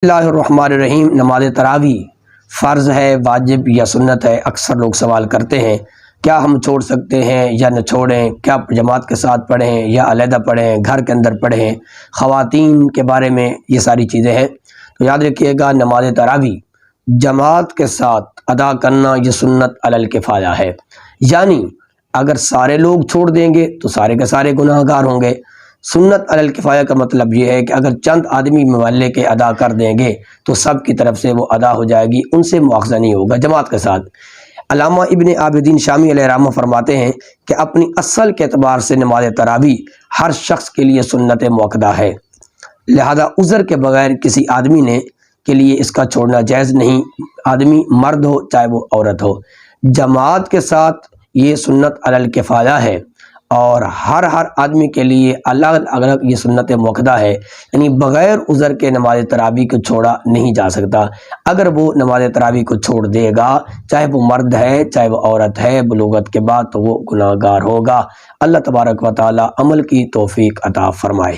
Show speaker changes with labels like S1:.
S1: اللہ الرحمن الرحیم۔ نماز تراویح فرض ہے، واجب یا سنت ہے؟ اکثر لوگ سوال کرتے ہیں کیا ہم چھوڑ سکتے ہیں یا نہ چھوڑیں، کیا جماعت کے ساتھ پڑھیں یا علیحدہ پڑھیں، گھر کے اندر پڑھیں، خواتین کے بارے میں یہ ساری چیزیں ہیں۔ تو یاد رکھیے گا، نماز تراویح جماعت کے ساتھ ادا کرنا یہ سنت علی الکفایہ ہے، یعنی اگر سارے لوگ چھوڑ دیں گے تو سارے کے سارے گناہ گار ہوں گے۔ سنت علی الکفایہ کا مطلب یہ ہے کہ اگر چند آدمی محلے کے ادا کر دیں گے تو سب کی طرف سے وہ ادا ہو جائے گی، ان سے مواخذہ نہیں ہوگا جماعت کے ساتھ۔ علامہ ابن عابدین شامی علیہ رحمہ فرماتے ہیں کہ اپنی اصل کے اعتبار سے نماز تراویح ہر شخص کے لیے سنت مؤکدہ ہے، لہذا عذر کے بغیر کسی آدمی نے کے لیے اس کا چھوڑنا جائز نہیں، آدمی مرد ہو چاہے وہ عورت ہو۔ جماعت کے ساتھ یہ سنت علی الکفایہ ہے اور ہر آدمی کے لیے الگ الگ یہ سنت مؤکدہ ہے، یعنی بغیر عذر کے نماز تراویح کو چھوڑا نہیں جا سکتا۔ اگر وہ نماز تراویح کو چھوڑ دے گا، چاہے وہ مرد ہے چاہے وہ عورت ہے، بلوغت کے بعد، تو وہ گناہ گار ہوگا۔ اللہ تبارک و تعالی عمل کی توفیق عطا فرمائے۔